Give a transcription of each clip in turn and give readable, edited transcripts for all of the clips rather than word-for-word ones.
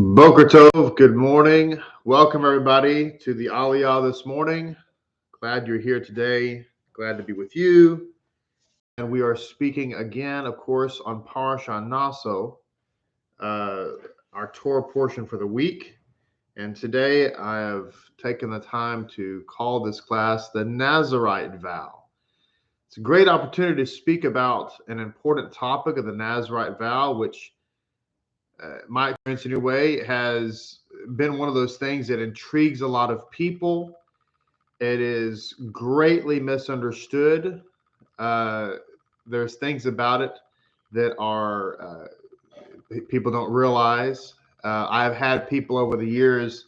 Boker Tov, good morning. Welcome everybody to the Aliyah this morning. Glad you're here today. Glad to be with you. And we are speaking again, of course, on Parashat Nasso, our Torah portion for the week. And today I have taken the time to call this class the Nazarite Vow. It's a great opportunity to speak about an important topic of the Nazarite Vow, which my experience anyway, has been one of those things that intrigues a lot of people. It is greatly misunderstood. There's things about it that are people don't realize. I've had people over the years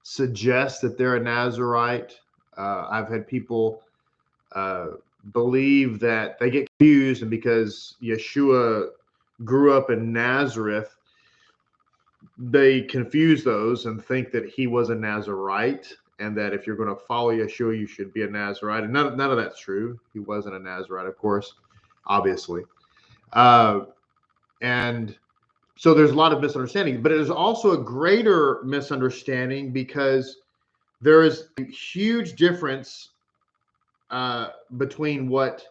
suggest that they're a Nazarite. I've had people believe that they get confused, and because Yeshua grew up in Nazareth, they confuse those and think that he was a Nazarite, and that if you're going to follow Yeshua, you should be a Nazarite. And none of that's true. He wasn't a Nazarite, of course, obviously. And so there's a lot of misunderstanding, but it is also a greater misunderstanding because there is a huge difference between what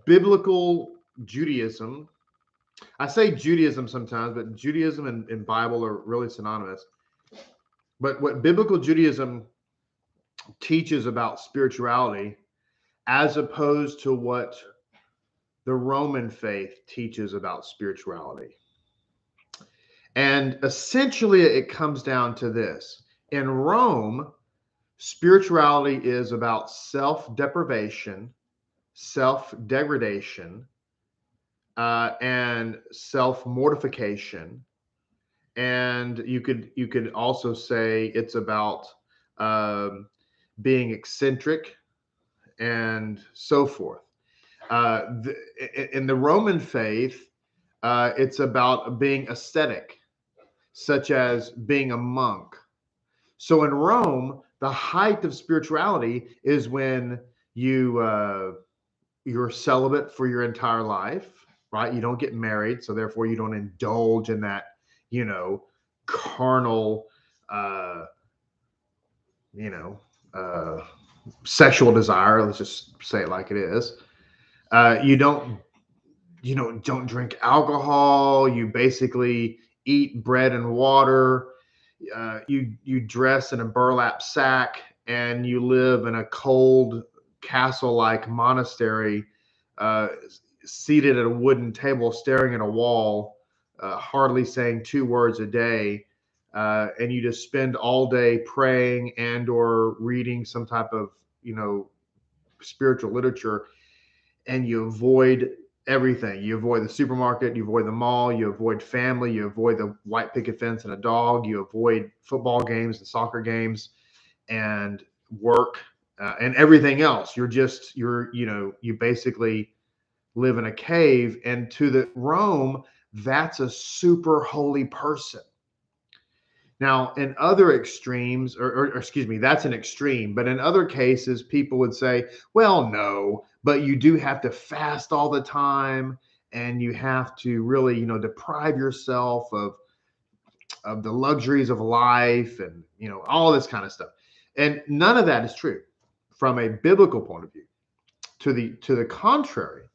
biblical Judaism, I say Judaism sometimes, but Judaism and Bible are really synonymous. But what biblical Judaism teaches about spirituality, as opposed to what the Roman faith teaches about spirituality. And essentially, it comes down to this. In Rome, spirituality is about self-deprivation, self-degradation, and self-mortification. And you could also say it's about being eccentric and so forth. In the Roman faith, it's about being ascetic, such as being a monk. So in Rome, the height of spirituality is when you're celibate for your entire life, right? You don't get married, so therefore you don't indulge in that, carnal, sexual desire. Let's just say it like it is. You don't drink alcohol. You basically eat bread and water. You dress in a burlap sack, and you live in a cold castle-like monastery, seated at a wooden table, staring at a wall, hardly saying 2 words a day, and you just spend all day praying and or reading some type of spiritual literature, and you avoid everything. You avoid the supermarket, you avoid the mall, you avoid family, you avoid the white picket fence and a dog, you avoid football games and soccer games and work and everything else. You basically live in a cave. And to the Rome, that's a super holy person. Now, in other extremes, or excuse me, that's an extreme. But in other cases, people would say, well, no, but you do have to fast all the time, and you have to really, deprive yourself of the luxuries of life, and all this kind of stuff. And none of that is true from a biblical point of view. To the contrary,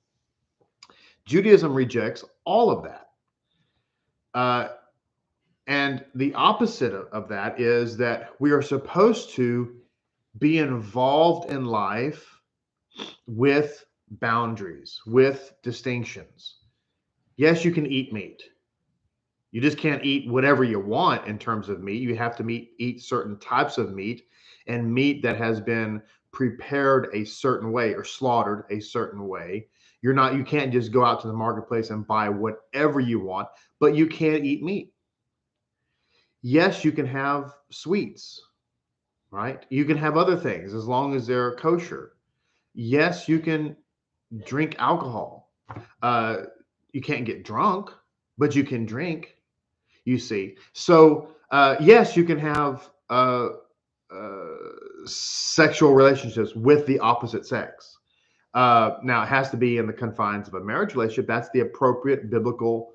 Judaism rejects all of that. And the opposite of that is that we are supposed to be involved in life with boundaries, with distinctions. Yes, you can eat meat. You just can't eat whatever you want in terms of meat. You have to eat certain types of meat, and meat that has been prepared a certain way or slaughtered a certain way. You can't just go out to the marketplace and buy whatever you want, but you can't eat meat. Yes, you can have sweets, right? You can have other things as long as they're kosher. Yes, you can drink alcohol. You can't get drunk, but you can drink, you see. So, yes, you can have sexual relationships with the opposite sex. Now, it has to be in the confines of a marriage relationship. That's the appropriate biblical,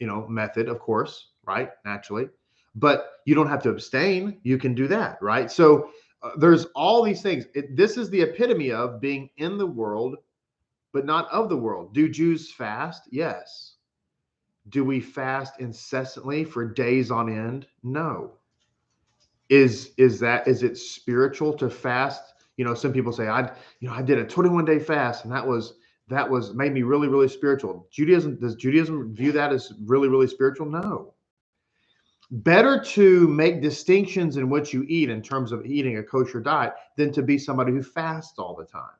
method, of course. right? Naturally. But you don't have to abstain. You can do that, right? So there's all these things. This is the epitome of being in the world, but not of the world. Do Jews fast? Yes. Do we fast incessantly for days on end? No. Is it spiritual to fast? Some people say I did a 21-day fast, and that was made me really, really spiritual. Does Judaism view that as really, really spiritual? No. Better to make distinctions in what you eat in terms of eating a kosher diet than to be somebody who fasts all the time.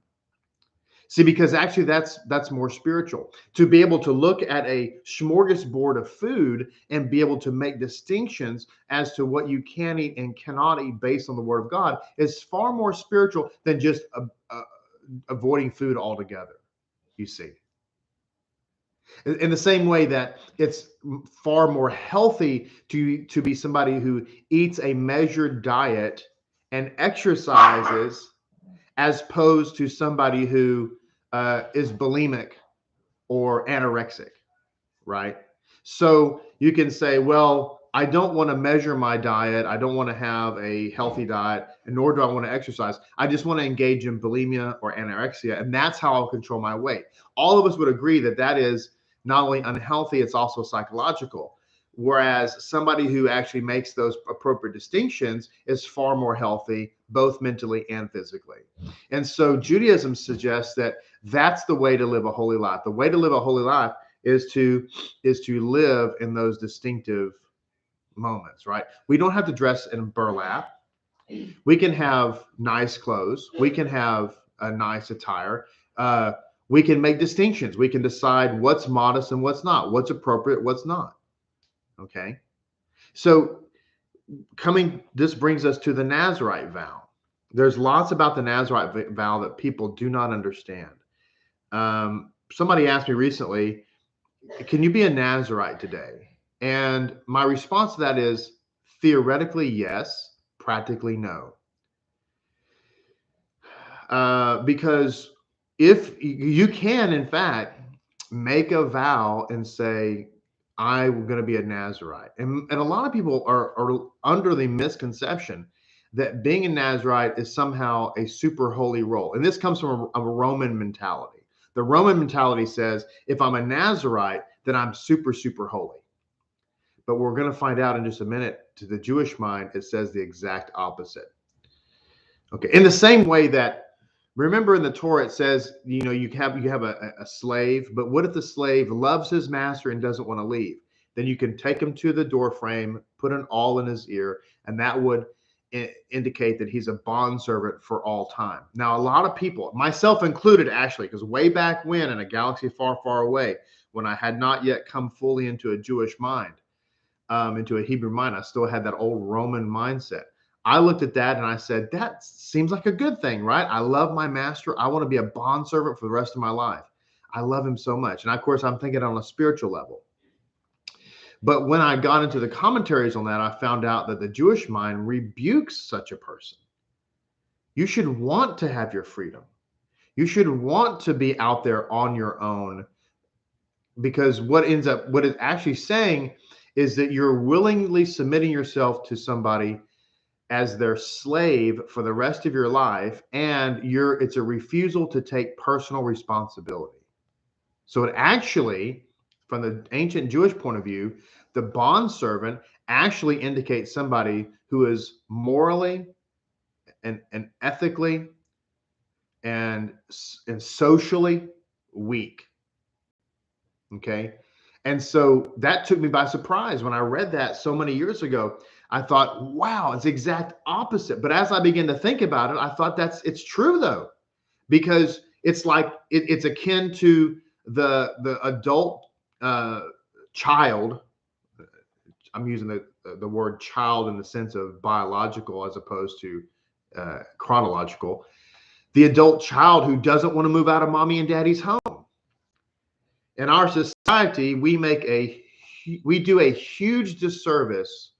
See, because actually that's more spiritual. To be able to look at a smorgasbord of food and be able to make distinctions as to what you can eat and cannot eat based on the word of God is far more spiritual than just avoiding food altogether, you see. In the same way that it's far more healthy to be somebody who eats a measured diet and exercises as opposed to somebody who is bulimic or anorexic, right? So you can say, well, I don't want to measure my diet. I don't want to have a healthy diet, and nor do I want to exercise. I just want to engage in bulimia or anorexia, and that's how I'll control my weight. All of us would agree that that is not only unhealthy, it's also psychological. Whereas somebody who actually makes those appropriate distinctions is far more healthy, both mentally and physically. And so Judaism suggests that that's the way to live a holy life. The way to live a holy life is to live in those distinctive moments, right? We don't have to dress in burlap. We can have nice clothes. We can have a nice attire. We can make distinctions. We can decide what's modest and what's not, what's appropriate, what's not. Okay. So this brings us to the Nazarite vow. There's lots about the Nazarite vow that people do not understand. Somebody asked me recently, can you be a Nazarite today? And my response to that is theoretically, yes, practically no. Because if you can, in fact, make a vow and say, I'm going to be a Nazarite. And a lot of people are under the misconception that being a Nazarite is somehow a super holy role. And this comes from a Roman mentality. The Roman mentality says, if I'm a Nazarite, then I'm super, super holy. But we're going to find out in just a minute, to the Jewish mind, it says the exact opposite. Okay. In the same way that, remember in the Torah, it says, you have a slave, but what if the slave loves his master and doesn't want to leave? Then you can take him to the door frame, put an awl in his ear, and that would indicate that he's a bondservant for all time. Now, a lot of people, myself included, actually, because way back when in a galaxy far, far away, when I had not yet come fully into a Jewish mind, into a Hebrew mind, I still had that old Roman mindset. I looked at that and I said, that seems like a good thing, right? I love my master. I want to be a bondservant for the rest of my life. I love him so much. And of course, I'm thinking on a spiritual level. But when I got into the commentaries on that, I found out that the Jewish mind rebukes such a person. You should want to have your freedom. You should want to be out there on your own, because what it's actually saying is that you're willingly submitting yourself to somebody as their slave for the rest of your life, and it's a refusal to take personal responsibility. So it actually, from the ancient Jewish point of view, the bondservant actually indicates somebody who is morally and ethically and socially weak. Okay. And so that took me by surprise when I read that so many years ago. I thought, wow, it's the exact opposite. But as I began to think about it, I thought it's true though, because it's like it's akin to the adult child. I'm using the word child in the sense of biological as opposed to chronological. The adult child who doesn't want to move out of mommy and daddy's home. In our society, we do a huge disservice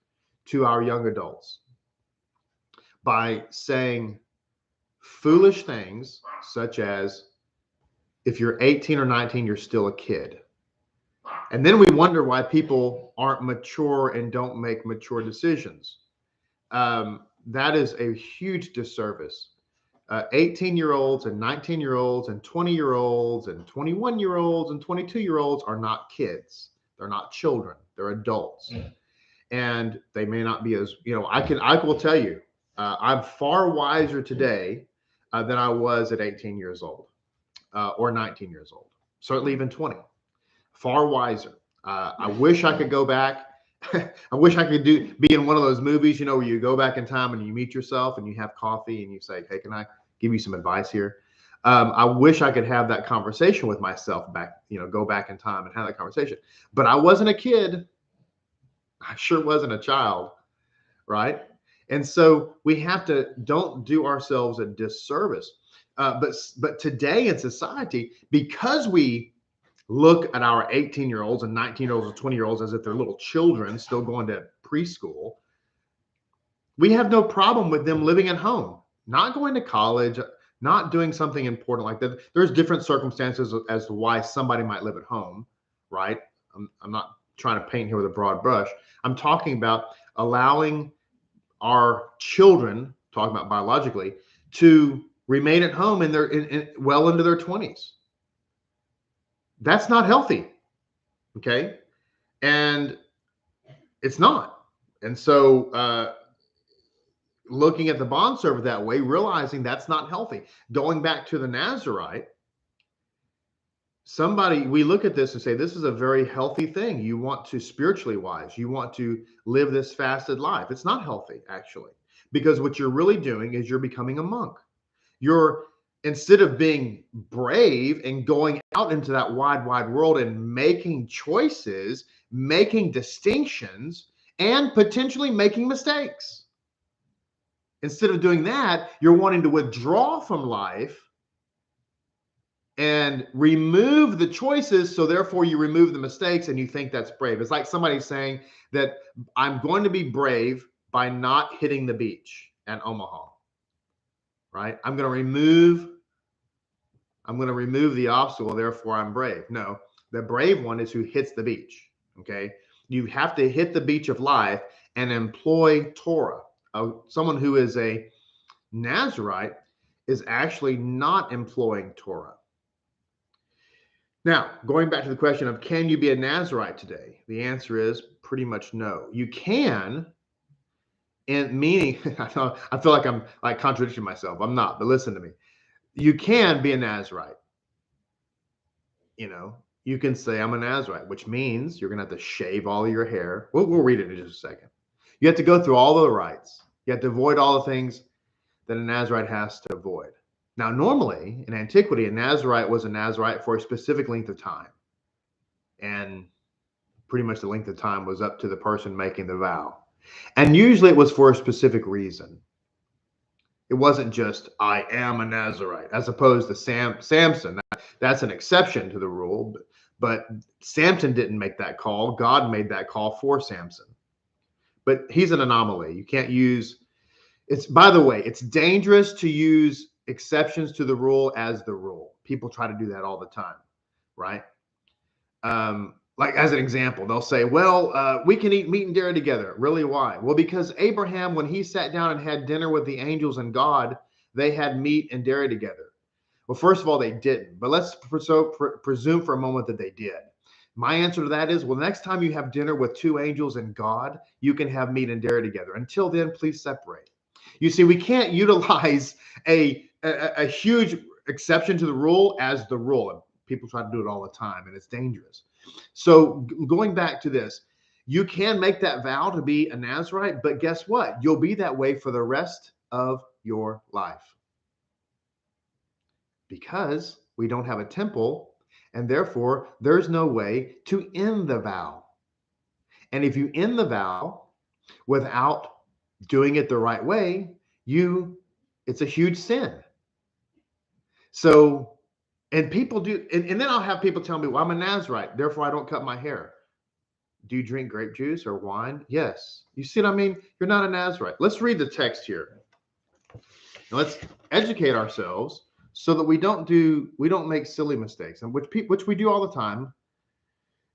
to our young adults by saying foolish things such as, if you're 18 or 19, you're still a kid. And then we wonder why people aren't mature and don't make mature decisions. That is a huge disservice. 18-year-olds and 19-year-olds and 20-year-olds and 21-year-olds and 22-year-olds are not kids. They're not children. They're adults. And they may not be as, I will tell you, I'm far wiser today than I was at 18 years old or 19 years old, certainly even 20. Far wiser. I wish I could go back. I wish I could be in one of those movies, where you go back in time and you meet yourself and you have coffee and you say, hey, can I give you some advice here? I wish I could have that conversation with myself back, go back in time and have that conversation. But I wasn't a kid. I sure wasn't a child, right? And so we have to don't do ourselves a disservice. But today in society, because we look at our 18-year-olds and 19-year-olds and 20-year-olds as if they're little children still going to preschool, we have no problem with them living at home, not going to college, not doing something important like that. There's different circumstances as to why somebody might live at home, right? I'm not trying to paint here with a broad brush. I'm talking about allowing our children, talking about biologically, to remain at home well into their 20s. That's not healthy. Okay. And it's not. And so looking at the bondservant that way, realizing that's not healthy. Going back to the Nazarite, we look at this and say, this is a very healthy thing. You want to spiritually wise. You want to live this fasted life. It's not healthy, actually, because what you're really doing is you're becoming a monk. Instead of being brave and going out into that wide world and making choices, making distinctions, and potentially making mistakes. Instead of doing that, you're wanting to withdraw from life and remove the choices. So therefore you remove the mistakes and you think that's brave. It's like somebody saying that I'm going to be brave by not hitting the beach at Omaha, right? I'm going to remove the obstacle, therefore I'm brave. No, the brave one is who hits the beach, okay? You have to hit the beach of life and employ Torah. Someone who is a Nazarite is actually not employing Torah. Now, going back to the question of can you be a Nazarite today? The answer is pretty much no. You can, and meaning, I feel like I'm like contradicting myself. I'm not, but listen to me. You can be a Nazarite. You can say I'm a Nazarite, which means you're going to have to shave all of your hair. We'll read it in just a second. You have to go through all of the rites. You have to avoid all the things that a Nazarite has to avoid. Now, normally in antiquity, a Nazarite was a Nazarite for a specific length of time. And pretty much the length of time was up to the person making the vow. And usually it was for a specific reason. It wasn't just, I am a Nazarite, as opposed to Samson. That's an exception to the rule, but Samson didn't make that call. God made that call for Samson. But he's an anomaly. You can't use, by the way, it's dangerous to use exceptions to the rule as the rule. People try to do that all the time, right? Like as an example, they'll say, well, we can eat meat and dairy together. Really? Why? Well, because Abraham, when he sat down and had dinner with the angels and God, they had meat and dairy together. Well, first of all, they didn't, but let's presume for a moment that they did. My answer to that is, well, next time you have dinner with two angels and God, you can have meat and dairy together. Until then, please separate. You see, we can't utilize a huge exception to the rule as the rule. People try to do it all the time, and it's dangerous. So going back to this, you can make that vow to be a Nazarite, but guess what? You'll be that way for the rest of your life. Because we don't have a temple, and therefore there's no way to end the vow. And if you end the vow without doing it the right way, it's a huge sin. So, and people do, and then I'll have people tell me, well, I'm a Nazarite, therefore I don't cut my hair. Do you drink grape juice or wine? Yes. You see what I mean? You're not a Nazarite. Let's read the text here. Now let's educate ourselves so that we don't make silly mistakes, and which we do all the time.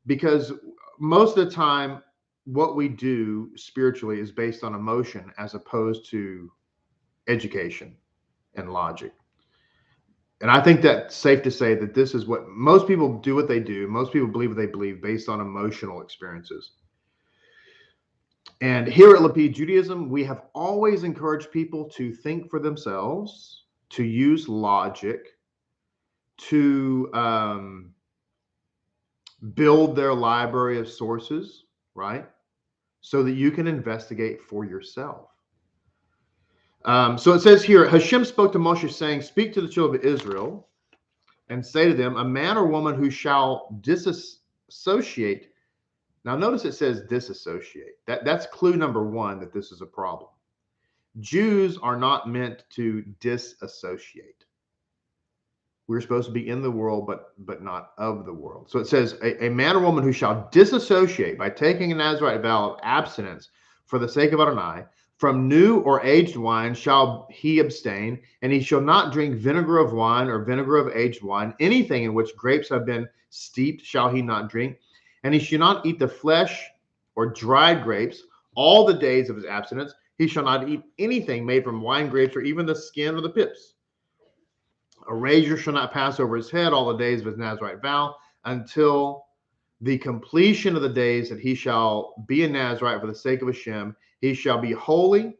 because most of the time, what we do spiritually is based on emotion as opposed to education and logic. And I think that's safe to say that this is what most people do, what they do. Most people believe what they believe based on emotional experiences. And here at Lapid Judaism, we have always encouraged people to think for themselves, to use logic, to build their library of sources, right? So that you can investigate for yourself. So it says here, Hashem spoke to Moshe saying, speak to the children of Israel and say to them, a man or woman who shall disassociate. Now notice it says disassociate. That's clue number one that this is a problem. Jews are not meant to disassociate. We're supposed to be in the world, but not of the world. So it says, a man or woman who shall disassociate by taking a Nazarite vow of abstinence for the sake of Adonai, from new or aged wine shall he abstain, and he shall not drink vinegar of wine or vinegar of aged wine. Anything in which grapes have been steeped shall he not drink, and he shall not eat the flesh or dried grapes all the days of his abstinence. He shall not eat anything made from wine grapes or even the skin or the pips. A razor shall not pass over his head all the days of his Nazarite vow until the completion of the days that he shall be a Nazarite for the sake of Hashem. He shall be holy.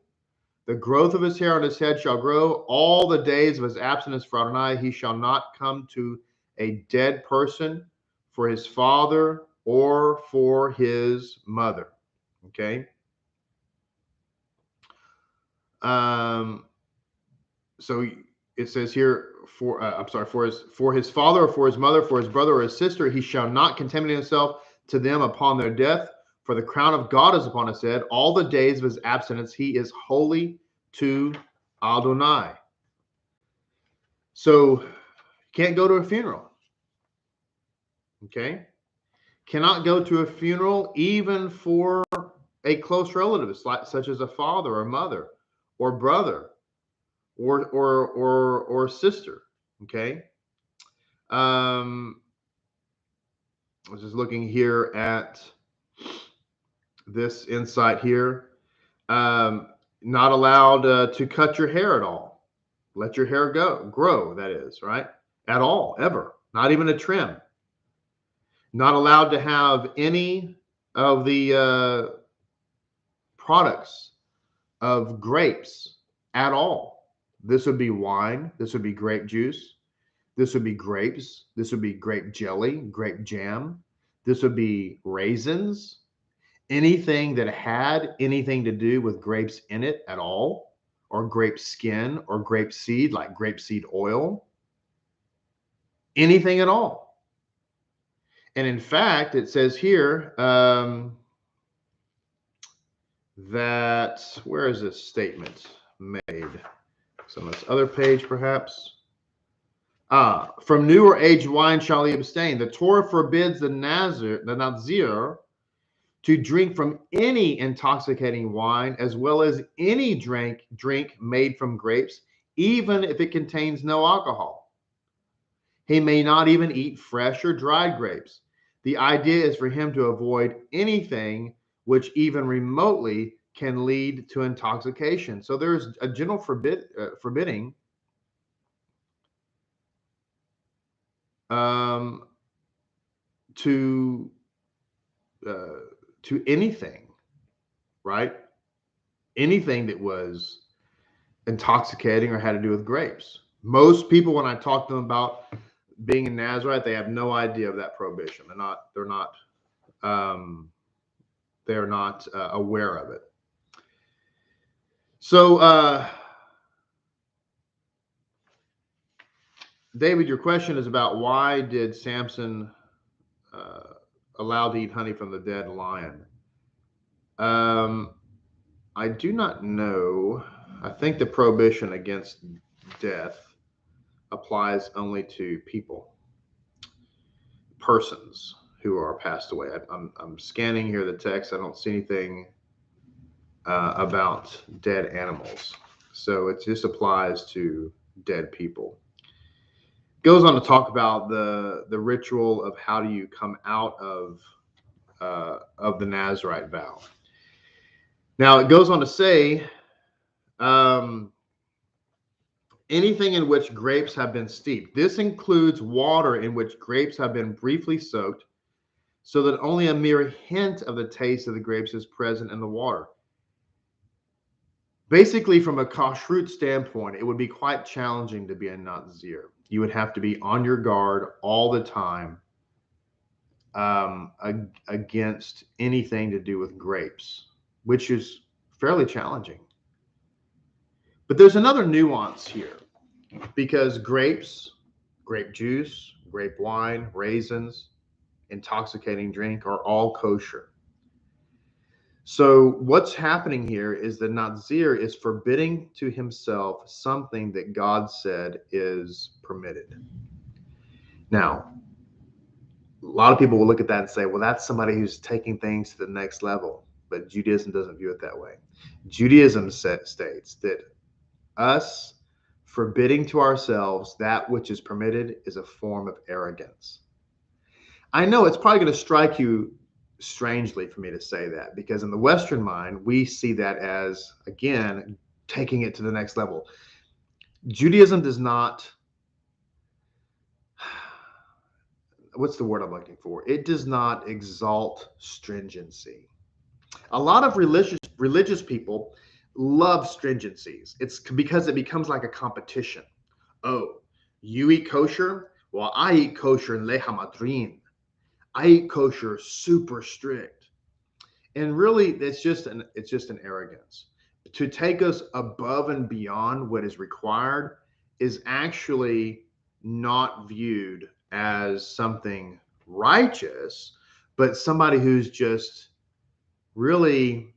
The growth of his hair on his head shall grow all the days of his abstinence for Adonai. He shall not come to a dead person for his father or for his mother. Okay. So it says here, for his father or for his mother, for his brother or his sister, he shall not contaminate himself to them upon their death. For the crown of God is upon his head. All the days of his abstinence, he is holy to Adonai. So can't go to a funeral. Okay. Cannot go to a funeral even for a close relative, such as a father or mother or brother or sister. Okay. I was just looking here at this insight here. Not allowed to cut your hair at all. Let your hair grow, that is, right? At all, ever. Not even a trim. Not allowed to have any of the products of grapes at all. This would be wine. This would be grape juice. This would be grapes. This would be grape jelly, grape jam. This would be raisins. Anything that had anything to do with grapes in it at all, or grape skin or grape seed, like grape seed oil. Anything at all. And in fact, it says here that, where is this statement made? It's on this other page, perhaps. From new or aged wine shall he abstain. The Torah forbids the Nazir to drink from any intoxicating wine, as well as any drink made from grapes, even if it contains no alcohol. He may not even eat fresh or dried grapes. The idea is for him to avoid anything which even remotely can lead to intoxication. So there's a general forbidding to anything, right? Anything that was intoxicating or had to do with grapes. Most people, when I talk to them about being a Nazarite, they have no idea of that prohibition. They're not aware of it. So, David, your question is about why did Samson allow to eat honey from the dead lion? I do not know. I think the prohibition against death applies only to persons who are passed away. I'm scanning here the text. I don't see anything about dead animals. So it just applies to dead people. Goes on to talk about the ritual of how do you come out of the Nazarite vow. Now it goes on to say, anything in which grapes have been steeped. This includes water in which grapes have been briefly soaked, so that only a mere hint of the taste of the grapes is present in the water. Basically, from a kashrut standpoint, it would be quite challenging to be a Nazir. You would have to be on your guard all the time against anything to do with grapes, which is fairly challenging. But there's another nuance here, because grapes, grape juice, grape wine, raisins, intoxicating drink are all kosher. So what's happening here is the Nazir is forbidding to himself something that God said is permitted. Now, a lot of people will look at that and say, well, that's somebody who's taking things to the next level. But Judaism doesn't view it that way. Judaism states that us forbidding to ourselves that which is permitted is a form of arrogance. I know it's probably going to strike you strangely for me to say that, because in the Western mind, we see that as, again, taking it to the next level. Judaism does not, what's the word I'm looking for? It does not exalt stringency. A lot of religious people love stringencies. It's because it becomes like a competition. Oh, you eat kosher? Well, I eat kosher in lehamadrin. I eat kosher super strict. And really, it's just an arrogance. To take us above and beyond what is required is actually not viewed as something righteous, but somebody who's just really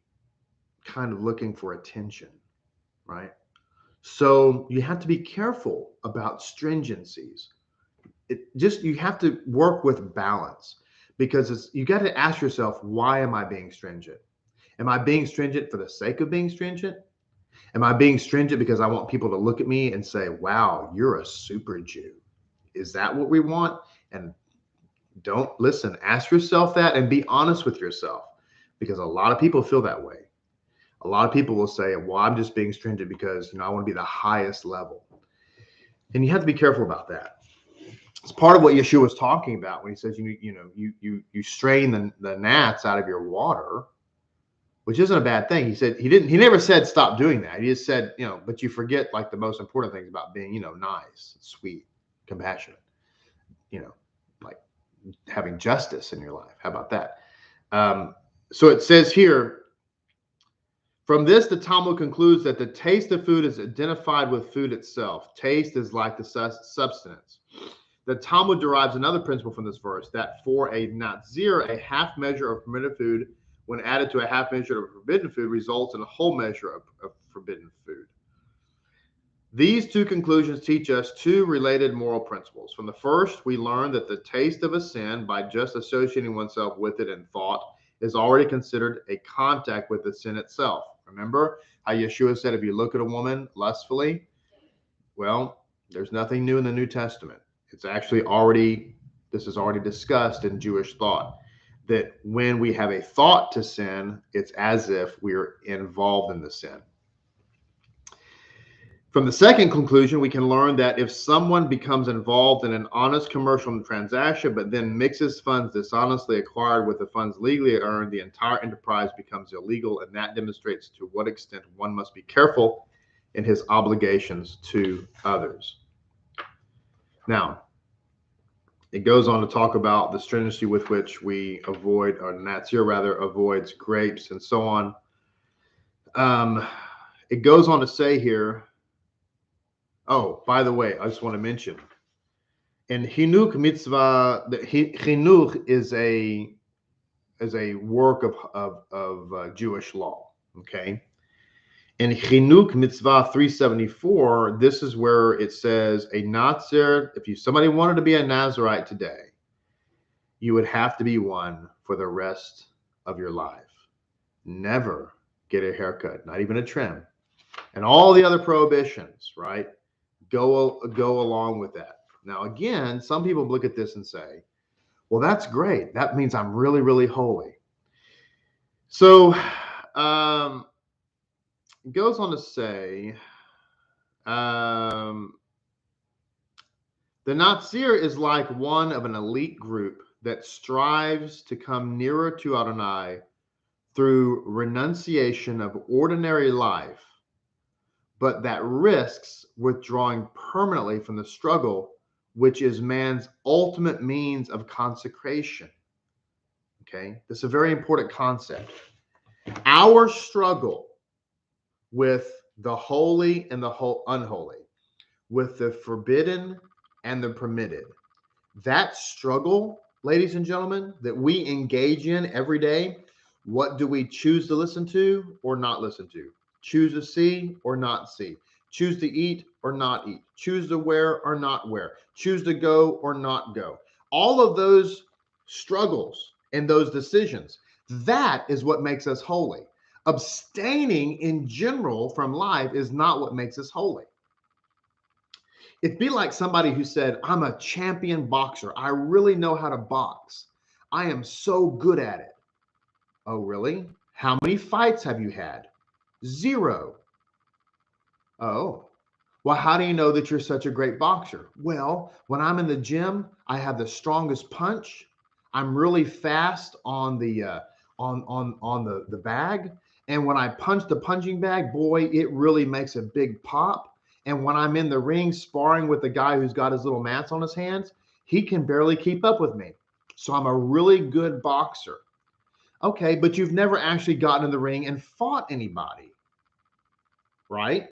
kind of looking for attention, right? So you have to be careful about stringencies. You have to work with balance, because you got to ask yourself, why am I being stringent? Am I being stringent for the sake of being stringent? Am I being stringent because I want people to look at me and say, wow, you're a super Jew? Is that what we want? And ask yourself that and be honest with yourself, because a lot of people feel that way. A lot of people will say, well, I'm just being stringent because, I want to be the highest level. And you have to be careful about that. It's part of what Yeshua was talking about when he says, you strain the gnats out of your water, which isn't a bad thing. He said, he never said stop doing that. He just said, but you forget like the most important things about being, nice, sweet, compassionate, like having justice in your life. How about that? So it says here, from this, the Talmud concludes that the taste of food is identified with food itself. Taste is like the substance. The Talmud derives another principle from this verse, that for a Nazir, a half measure of permitted food, when added to a half measure of forbidden food, results in a whole measure of forbidden food. These two conclusions teach us two related moral principles. From the first, we learn that the taste of a sin, by just associating oneself with it in thought, is already considered a contact with the sin itself. Remember how Yeshua said, if you look at a woman lustfully, well, there's nothing new in the New Testament. It's actually this is already discussed in Jewish thought, that when we have a thought to sin, it's as if we're involved in the sin. From the second conclusion, we can learn that if someone becomes involved in an honest commercial transaction, but then mixes funds dishonestly acquired with the funds legally earned, the entire enterprise becomes illegal, and that demonstrates to what extent one must be careful in his obligations to others. Now, it goes on to talk about the stringency with which we avoid, or Nazir rather, avoids grapes and so on. It goes on to say here, oh, by the way, I just want to mention, in Chinuch mitzvah, the Chinuch is a work of Jewish law, okay? In Chinuch mitzvah 374, this is where it says a Nazir, if somebody wanted to be a Nazarite today, you would have to be one for the rest of your life. Never get a haircut, not even a trim. And all the other prohibitions, right, go along with that. Now, again, some people look at this and say, Well, that's great. That means I'm really, really holy. So it goes on to say, the Nazir is like one of an elite group that strives to come nearer to Adonai through renunciation of ordinary life, but that risks withdrawing permanently from the struggle, which is man's ultimate means of consecration. Okay, this is a very important concept. Our struggle with the holy and the unholy, with the forbidden and the permitted, that struggle, ladies and gentlemen, that we engage in every day, what do we choose to listen to or not listen to? Choose to see or not see? Choose to eat or not eat? Choose to wear or not wear? Choose to go or not go? All of those struggles and those decisions, that is what makes us holy. Abstaining in general from life is not what makes us holy. It'd be like somebody who said, I'm a champion boxer. I really know how to box. I am so good at it. Oh, really? How many fights have you had? 0. Oh, well, how do you know that you're such a great boxer? Well, when I'm in the gym, I have the strongest punch. I'm really fast on the the bag. And when I punch the punching bag, boy, it really makes a big pop. And when I'm in the ring sparring with the guy who's got his little mats on his hands, he can barely keep up with me. So I'm a really good boxer. Okay, but you've never actually gotten in the ring and fought anybody, right?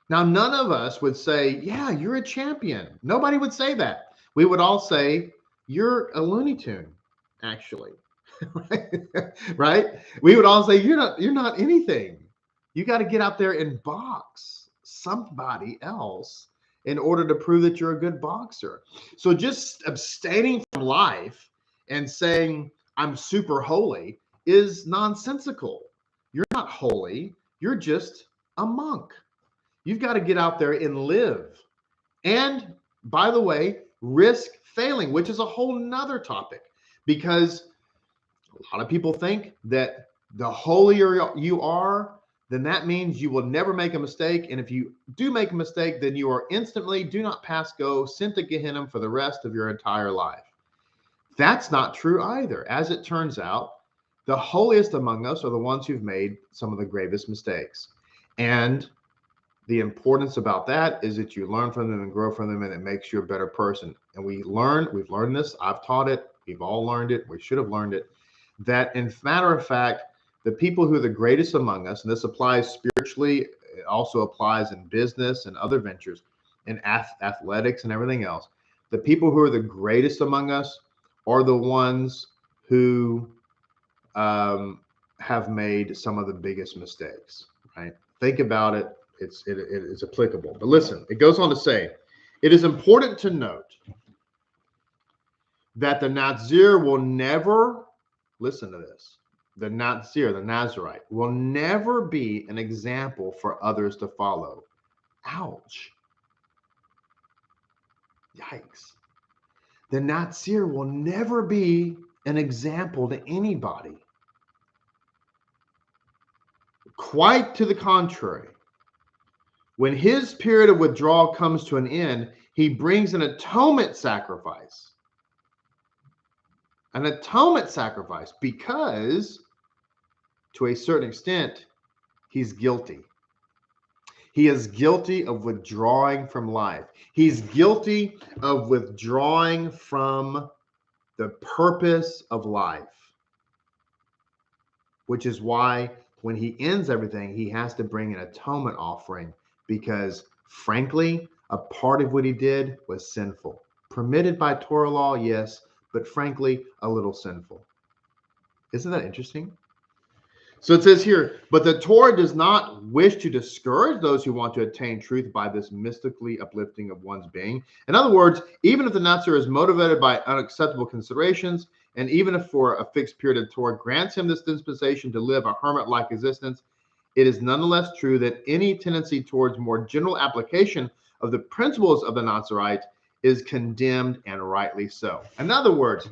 Now, none of us would say, yeah, you're a champion. Nobody would say that. We would all say, you're a Looney Tune, actually. Right? We would all say, you're not anything. You got to get out there and box somebody else in order to prove that you're a good boxer. So just abstaining from life and saying, I'm super holy is nonsensical. You're not holy. You're just a monk. You've got to get out there and live. And by the way, risk failing, which is a whole nother topic, because a lot of people think that the holier you are, then that means you will never make a mistake. And if you do make a mistake, then you are instantly, do not pass go, sent to Gehenna for the rest of your entire life. That's not true either. As it turns out, the holiest among us are the ones who've made some of the gravest mistakes. And the importance about that is that you learn from them and grow from them, and it makes you a better person. And we've learned this. I've taught it. We've all learned it. We should have learned it. That, in matter of fact, the people who are the greatest among us, and this applies spiritually, it also applies in business and other ventures, in athletics and everything else. The people who are the greatest among us are the ones who have made some of the biggest mistakes, right? Think about it. It is applicable. But listen, it goes on to say, it is important to note that the Nazir will never, listen to this, the Nazir, the Nazarite, will never be an example for others to follow. Ouch. Yikes. The Nazir will never be an example to anybody. Quite to the contrary. When his period of withdrawal comes to an end, he brings an atonement sacrifice. An atonement sacrifice, because to a certain extent, he's guilty. He is guilty of withdrawing from life. He's guilty of withdrawing from the purpose of life, which is why when he ends everything, he has to bring an atonement offering, because frankly, a part of what he did was sinful. Permitted by Torah law, yes, but frankly, a little sinful. Isn't that interesting? So it says here, but the Torah does not wish to discourage those who want to attain truth by this mystically uplifting of one's being. In other words, even if the Nazir is motivated by unacceptable considerations, and even if for a fixed period of Torah grants him this dispensation to live a hermit-like existence, it is nonetheless true that any tendency towards more general application of the principles of the Nazarite is condemned, and rightly so. In other words,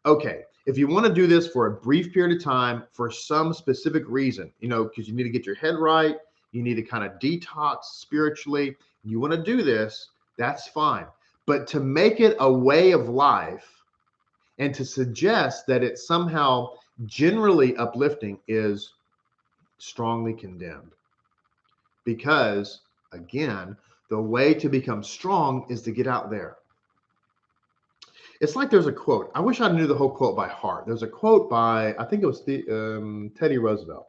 okay, if you want to do this for a brief period of time for some specific reason, because you need to get your head right, you need to kind of detox spiritually, you want to do this, that's fine. But to make it a way of life and to suggest that it's somehow generally uplifting is strongly condemned. Because, again, the way to become strong is to get out there. It's like there's a quote. I wish I knew the whole quote by heart. There's a quote by, I think it was Teddy Roosevelt.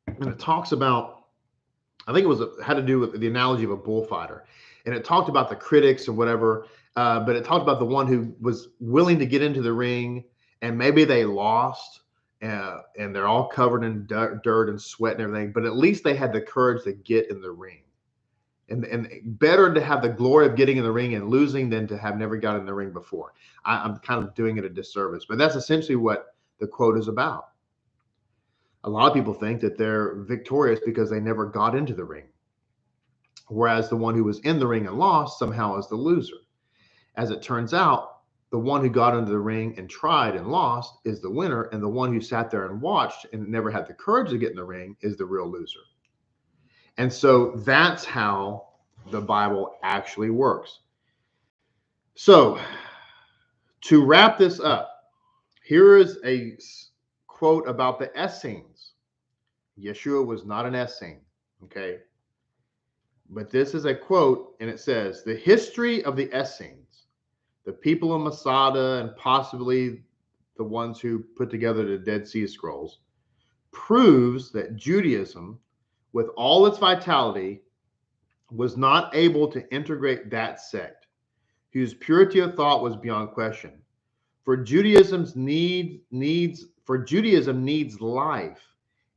And it talks about, I think it was had to do with the analogy of a bullfighter. And it talked about the critics or whatever, but it talked about the one who was willing to get into the ring and maybe they lost and they're all covered in dirt and sweat and everything, but at least they had the courage to get in the ring. And better to have the glory of getting in the ring and losing than to have never got in the ring before. I'm kind of doing it a disservice, but that's essentially what the quote is about. A lot of people think that they're victorious because they never got into the ring, whereas the one who was in the ring and lost somehow is the loser. As it turns out, the one who got into the ring and tried and lost is the winner, and the one who sat there and watched and never had the courage to get in the ring is the real loser. And so that's how the Bible actually works. So to wrap this up, here is a quote about the Essenes. Yeshua was not an Essene, okay? But this is a quote, and it says, the history of the Essenes, the people of Masada, and possibly the ones who put together the Dead Sea Scrolls, proves that Judaism, with all its vitality, was not able to integrate that sect, whose purity of thought was beyond question. For Judaism needs life,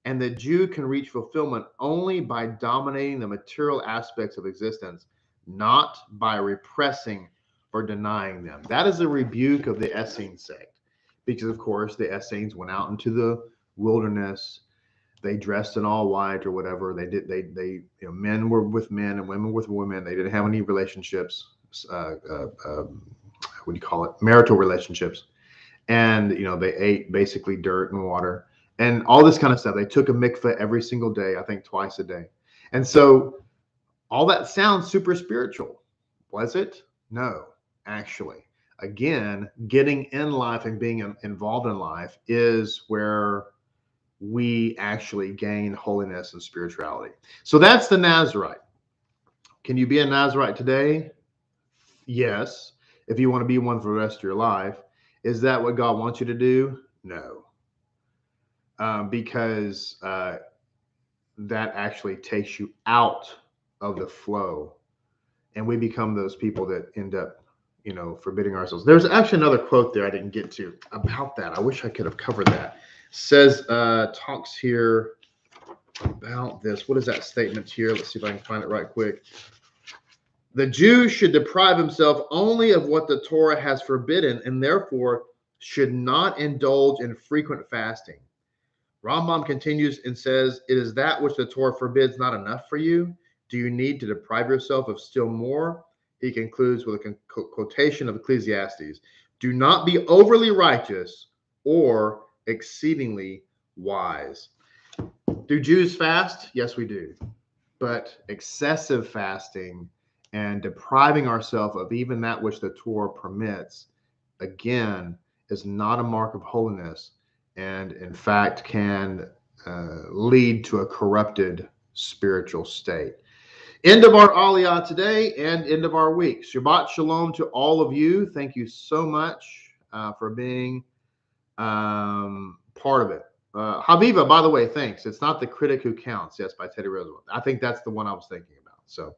and the Jew can reach fulfillment only by dominating the material aspects of existence, not by repressing or denying them. That is a rebuke of the Essene sect, because of course the Essenes went out into the wilderness. They dressed in all white or whatever. Men were with men and women with women. They didn't have any relationships. What do you call it? Marital relationships. And, they ate basically dirt and water and all this kind of stuff. They took a mikveh every single day, I think twice a day. And so all that sounds super spiritual. Was it? No, actually. Again, getting in life and being involved in life is where we actually gain holiness and spirituality. So that's the Nazarite. Can you be a Nazarite today? Yes. If you want to be one for the rest of your life. Is that what God wants you to do? No. Because that actually takes you out of the flow. And we become those people that end up, forbidding ourselves. There's actually another quote there I didn't get to about that. I wish I could have covered that. Says, talks here about this. What is that statement here? Let's see if I can find it right quick. The Jew should deprive himself only of what the Torah has forbidden, and therefore should not indulge in frequent fasting. Rambam continues and says, it is that which the Torah forbids not enough for you? Do you need to deprive yourself of still more? He concludes with a quotation of Ecclesiastes. Do not be overly righteous or exceedingly wise. Do Jews fast? Yes, we do. But excessive fasting and depriving ourselves of even that which the Torah permits, again, is not a mark of holiness, and in fact can lead to a corrupted spiritual state. End of our Aliyah today and end of our week. Shabbat Shalom to all of you. Thank you so much for being part of it. Haviva, by the way, thanks. It's not the critic who counts. Yes, by Teddy Roosevelt. I think that's the one I was thinking about. So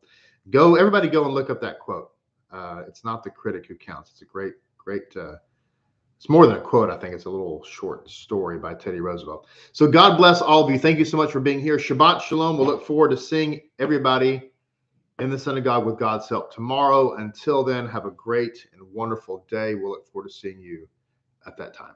everybody go and look up that quote. It's not the critic who counts. It's a great, it's more than a quote. I think it's a little short story by Teddy Roosevelt. So God bless all of you. Thank you so much for being here. Shabbat Shalom. We'll look forward to seeing everybody in the synagogue with God's help tomorrow. Until then, have a great and wonderful day. We'll look forward to seeing you at that time.